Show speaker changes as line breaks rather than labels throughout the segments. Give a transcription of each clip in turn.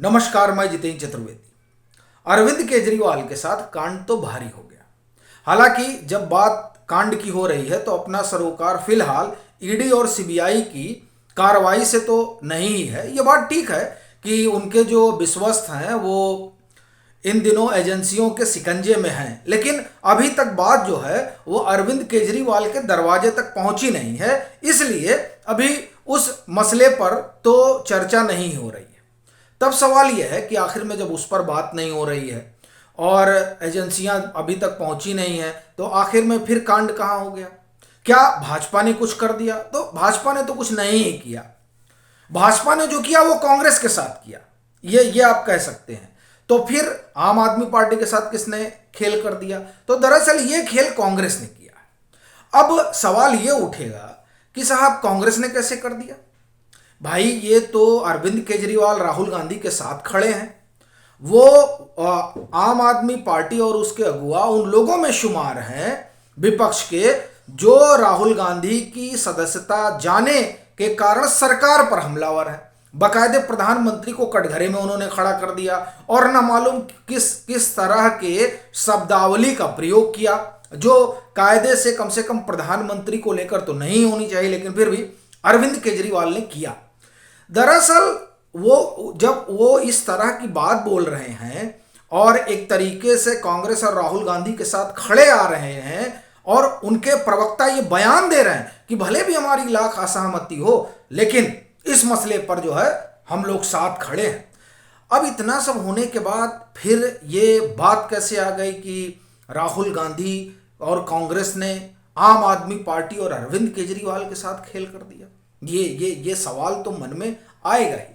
नमस्कार, मैं जितेंद्र चतुर्वेदी। अरविंद केजरीवाल के साथ कांड तो भारी हो गया। हालांकि जब बात कांड की हो रही है तो अपना सरोकार फिलहाल ईडी और सीबीआई की कार्रवाई से तो नहीं ही है। ये बात ठीक है कि उनके जो विश्वस्त हैं वो इन दिनों एजेंसियों के शिकंजे में हैं, लेकिन अभी तक बात जो है वो अरविंद केजरीवाल के दरवाजे तक पहुंची नहीं है। इसलिए अभी उस मसले पर तो चर्चा नहीं हो रही है। तब सवाल यह है कि आखिर में जब उस पर बात नहीं हो रही है और एजेंसियां अभी तक पहुंची नहीं है तो आखिर में फिर कांड कहां हो गया? क्या भाजपा ने कुछ कर दिया? तो भाजपा ने तो कुछ नहीं ही किया। भाजपा ने जो किया वो कांग्रेस के साथ किया, ये आप कह सकते हैं। तो फिर आम आदमी पार्टी के साथ किसने खेल कर दिया? तो दरअसल ये खेल कांग्रेस ने किया है। अब सवाल ये उठेगा कि साहब कांग्रेस ने कैसे कर दिया? भाई ये तो अरविंद केजरीवाल राहुल गांधी के साथ खड़े हैं। वो आम आदमी पार्टी और उसके अगुआ उन लोगों में शुमार हैं विपक्ष के जो राहुल गांधी की सदस्यता जाने के कारण सरकार पर हमलावर है। बाकायदे प्रधानमंत्री को कटघरे में उन्होंने खड़ा कर दिया और न मालूम किस किस तरह के शब्दावली का प्रयोग किया जो कायदे से कम प्रधानमंत्री को लेकर तो नहीं होनी चाहिए, लेकिन फिर भी अरविंद केजरीवाल ने किया। दरअसल वो जब वो इस तरह की बात बोल रहे हैं और एक तरीके से कांग्रेस और राहुल गांधी के साथ खड़े आ रहे हैं और उनके प्रवक्ता ये बयान दे रहे हैं कि भले भी हमारी लाख असहमति हो लेकिन इस मसले पर जो है हम लोग साथ खड़े हैं। अब इतना सब होने के बाद फिर ये बात कैसे आ गई कि राहुल गांधी और कांग्रेस ने आम आदमी पार्टी और अरविंद केजरीवाल के साथ खेल कर दिया? ये सवाल तो मन में आएगा ही।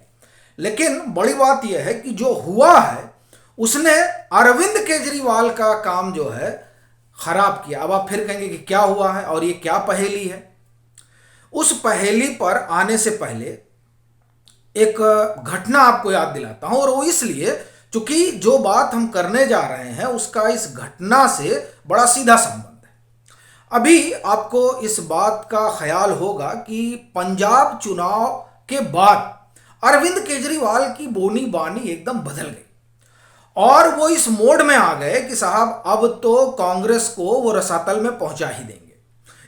लेकिन बड़ी बात यह है कि जो हुआ है उसने अरविंद केजरीवाल का काम जो है खराब किया। अब आप फिर कहेंगे कि क्या हुआ है और ये क्या पहेली है? उस पहेली पर आने से पहले एक घटना आपको याद दिलाता हूं, और वो इसलिए क्योंकि जो बात हम करने जा रहे हैं उसका इस घटना से बड़ा सीधा संबंध है। अभी आपको इस बात का ख्याल होगा कि पंजाब चुनाव के बाद अरविंद केजरीवाल की बोनी बानी एकदम बदल गई और वो इस मोड में आ गए कि साहब अब तो कांग्रेस को वो रसातल में पहुंचा ही देंगे।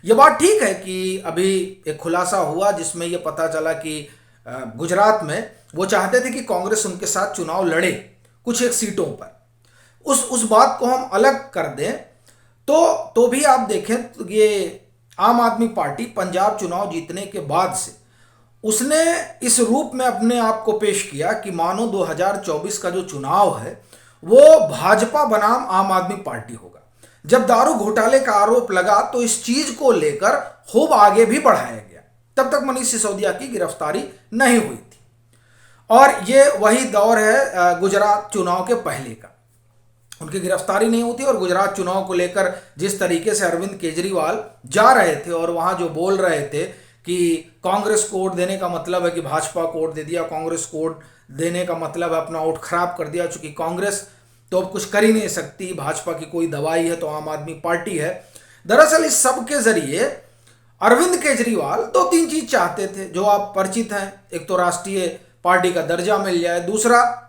ये बात ठीक है कि अभी एक खुलासा हुआ जिसमें ये पता चला कि गुजरात में वो चाहते थे कि कांग्रेस उनके साथ चुनाव लड़े कुछ एक सीटों पर। उस बात को हम अलग कर दें तो भी आप देखें तो ये आम आदमी पार्टी पंजाब चुनाव जीतने के बाद से उसने इस रूप में अपने आप को पेश किया कि मानो 2024 का जो चुनाव है वो भाजपा बनाम आम आदमी पार्टी होगा। जब दारू घोटाले का आरोप लगा तो इस चीज को लेकर खूब आगे भी बढ़ाया गया। तब तक मनीष सिसोदिया की गिरफ्तारी नहीं हुई थी और ये वही दौर है गुजरात चुनाव के पहले का। उनकी गिरफ्तारी नहीं होती और गुजरात चुनाव को लेकर जिस तरीके से अरविंद केजरीवाल जा रहे थे और वहां जो बोल रहे थे कि कांग्रेस को वोट देने का मतलब है कि भाजपा को वोट दे दिया, कांग्रेस को वोट देने का मतलब है अपना वोट खराब कर दिया, चूंकि कांग्रेस तो अब कुछ कर ही नहीं सकती, भाजपा की कोई दवाई है तो आम आदमी पार्टी है। दरअसल इस सब के जरिए अरविंद केजरीवाल दो तीन चीज चाहते थे जो आप परिचित हैं। एक तो राष्ट्रीय पार्टी का दर्जा मिल जाए, दूसरा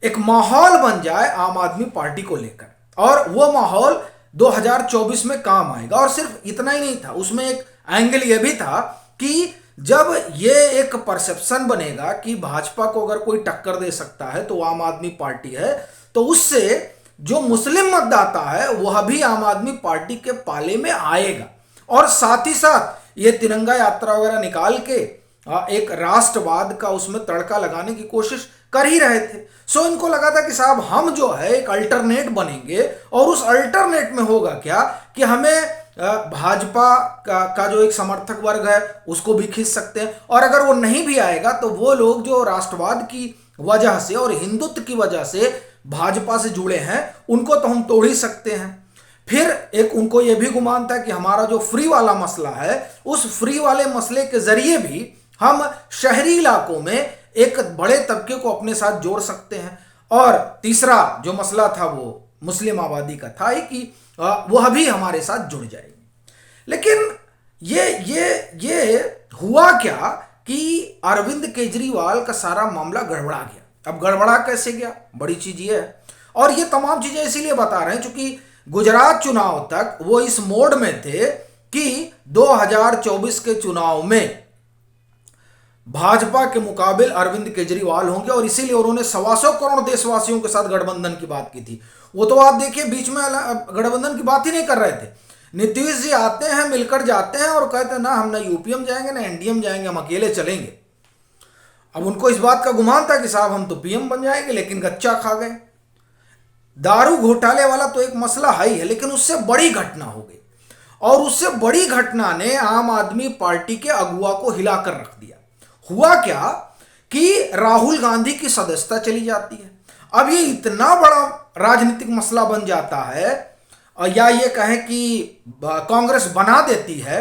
एक माहौल बन जाए आम आदमी पार्टी को लेकर और वो माहौल 2024 में काम आएगा। और सिर्फ इतना ही नहीं था, उसमें एक एंगल ये भी था कि जब ये एक परसेप्शन बनेगा कि भाजपा को अगर कोई टक्कर दे सकता है तो आम आदमी पार्टी है, तो उससे जो मुस्लिम मतदाता है वह भी आम आदमी पार्टी के पाले में आएगा। और साथ ही साथ ये तिरंगा यात्रा वगैरह निकाल के एक राष्ट्रवाद का उसमें तड़का लगाने की कोशिश कर ही रहे थे। सो इनको लगा था कि साहब हम जो है एक अल्टरनेट बनेंगे और उस अल्टरनेट में होगा क्या कि हमें भाजपा का जो एक समर्थक वर्ग है उसको भी खींच सकते हैं, और अगर वो नहीं भी आएगा तो वो लोग जो राष्ट्रवाद की वजह से और हिंदुत्व की वजह से भाजपा से जुड़े हैं उनको तो हम तोड़ ही सकते हैं। फिर एक उनको ये भी गुमान था कि हमारा जो फ्री वाला मसला है उस फ्री वाले मसले के जरिए भी हम शहरी इलाकों में एक बड़े तबके को अपने साथ जोड़ सकते हैं। और तीसरा जो मसला था वो मुस्लिम आबादी का था ही कि वह भी हमारे साथ जुड़ जाएगी। लेकिन ये हुआ क्या कि अरविंद केजरीवाल का सारा मामला गड़बड़ा गया। अब गड़बड़ा कैसे गया, बड़ी चीज ये है। और ये तमाम चीजें इसीलिए बता रहे हैं क्योंकि गुजरात चुनाव तक वो इस मोड में थे कि 2024 के चुनाव में भाजपा के मुकाबिल अरविंद केजरीवाल होंगे, और इसीलिए उन्होंने 125 करोड़ देशवासियों के साथ गठबंधन की बात की थी। वो तो आप देखिए बीच में गठबंधन की बात ही नहीं कर रहे थे। नीतीश जी आते हैं, मिलकर जाते हैं और कहते हैं ना हम ना यूपीएम जाएंगे ना एनडीएम जाएंगे, हम अकेले चलेंगे। अब उनको इस बात का गुमान था कि साहब हम तो पीएम बन जाएंगे, लेकिन गच्चा खा गए। दारू घोटाले वाला तो एक मसला है ही है, लेकिन उससे बड़ी घटना हो गई, और उससे बड़ी घटना ने आम आदमी पार्टी के अगुआ को हिलाकर रख दिया। हुआ क्या कि राहुल गांधी की सदस्यता चली जाती है। अब ये इतना बड़ा राजनीतिक मसला बन जाता है, या ये कहें कि कांग्रेस बना देती है।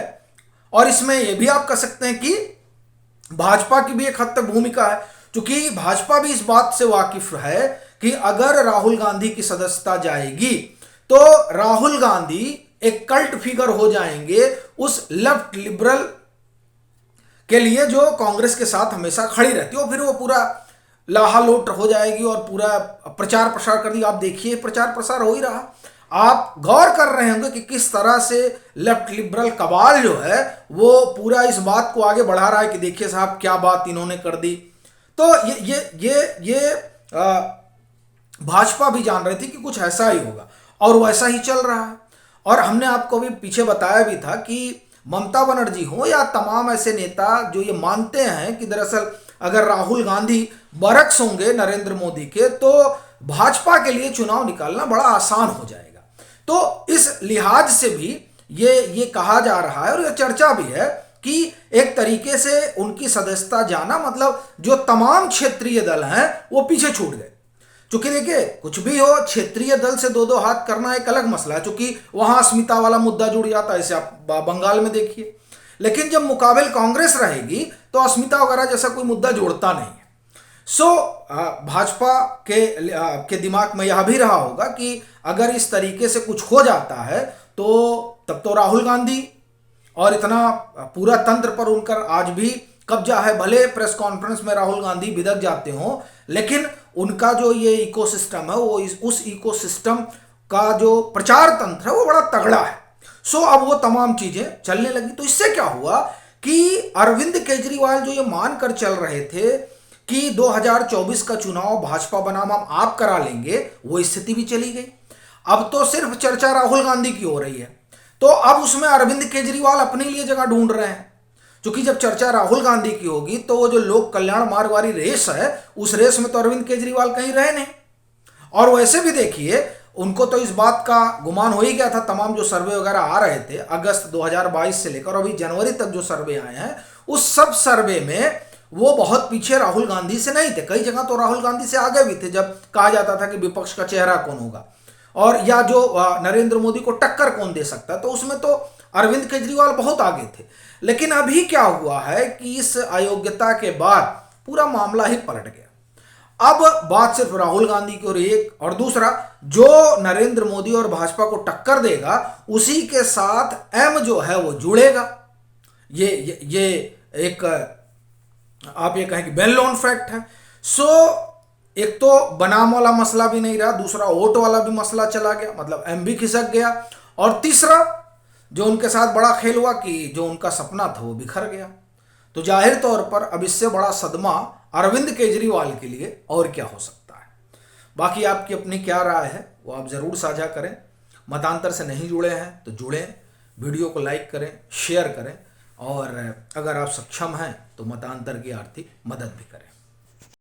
और इसमें ये भी आप कह सकते हैं कि भाजपा की भी एक हद तक भूमिका है, क्योंकि भाजपा भी इस बात से वाकिफ है कि अगर राहुल गांधी की सदस्यता जाएगी तो राहुल गांधी एक कल्ट फिगर हो जाएंगे उस लेफ्ट लिबरल के लिए जो कांग्रेस के साथ हमेशा खड़ी रहती है, और फिर वो पूरा लाहालोट हो जाएगी और पूरा प्रचार प्रसार कर दिया। आप देखिए प्रचार प्रसार हो ही रहा। आप गौर कर रहे होंगे कि किस तरह से लेफ्ट लिबरल कबाल जो है वो पूरा इस बात को आगे बढ़ा रहा है कि देखिए साहब क्या बात इन्होंने कर दी। तो ये भाजपा भी जान रही थी कि कुछ ऐसा ही होगा, और वैसा ही चल रहा है। और हमने आपको भी पीछे बताया भी था कि ममता बनर्जी हो या तमाम ऐसे नेता जो ये मानते हैं कि दरअसल अगर राहुल गांधी बरक्स होंगे नरेंद्र मोदी के तो भाजपा के लिए चुनाव निकालना बड़ा आसान हो जाएगा। तो इस लिहाज से भी ये कहा जा रहा है और ये चर्चा भी है कि एक तरीके से उनकी सदस्यता जाना मतलब जो तमाम क्षेत्रीय दल हैं वो पीछे छूट गए। चूंकि देखिए कुछ भी हो, क्षेत्रीय दल से दो हाथ करना एक अलग मसला है, चूंकि वहां अस्मिता वाला मुद्दा जुड़ जाता है, इसे आप बंगाल में देखिए। लेकिन जब मुकाबिल कांग्रेस रहेगी तो अस्मिता वगैरह जैसा कोई मुद्दा जुड़ता नहीं है। भाजपा के दिमाग में यह भी रहा होगा कि अगर इस तरीके से कुछ हो जाता है तो तब तो राहुल गांधी और इतना पूरा तंत्र पर उनका आज भी कब्जा है। भले प्रेस कॉन्फ्रेंस में राहुल गांधी बिदक जाते हों, लेकिन उनका जो ये इकोसिस्टम है वो उस इकोसिस्टम का जो प्रचार तंत्र है वो बड़ा तगड़ा है। अब वो तमाम चीजें चलने लगी। तो इससे क्या हुआ कि अरविंद केजरीवाल जो ये मानकर चल रहे थे कि 2024 का चुनाव भाजपा बनाम हम आप करा लेंगे, वो स्थिति भी चली गई। अब तो सिर्फ चर्चा राहुल गांधी की हो रही है, तो अब उसमें अरविंद केजरीवाल अपने लिए जगह ढूंढ रहे हैं। क्योंकि जब चर्चा राहुल गांधी की होगी तो वो जो लोक कल्याण मार्ग वाली रेस है उस रेस में तो अरविंद केजरीवाल कहीं रहे नहीं। और वैसे भी देखिए उनको तो इस बात का गुमान हो ही गया था, तमाम जो सर्वे वगैरह आ रहे थे अगस्त 2022 से लेकर अभी जनवरी तक जो सर्वे आए हैं उस सब सर्वे में वो बहुत पीछे राहुल गांधी से नहीं थे। कई जगह तो राहुल गांधी से आगे भी थे जब कहा जाता था कि विपक्ष का चेहरा कौन होगा और या जो नरेंद्र मोदी को टक्कर कौन दे सकता है, तो उसमें तो अरविंद केजरीवाल बहुत आगे थे। लेकिन अभी क्या हुआ है कि इस अयोग्यता के बाद पूरा मामला ही पलट गया। अब बात सिर्फ राहुल गांधी की और एक और दूसरा जो नरेंद्र मोदी और भाजपा को टक्कर देगा उसी के साथ एम जो है वो जुड़ेगा। ये एक आप ये कहें कि वेल नोन फैक्ट है। एक तो बनाम वाला मसला भी नहीं रहा, दूसरा वोट वाला भी मसला चला गया, मतलब एम भी खिसक गया, और तीसरा जो उनके साथ बड़ा खेल हुआ कि जो उनका सपना था वो बिखर गया। तो जाहिर तौर पर अब इससे बड़ा सदमा अरविंद केजरीवाल के लिए और क्या हो सकता है। बाकी आपकी अपनी क्या राय है वो आप ज़रूर साझा करें। मतांतर से नहीं जुड़े हैं तो जुड़ें, वीडियो को लाइक करें, शेयर करें, और अगर आप सक्षम हैं तो मतांतर की आर्थिक मदद भी करें।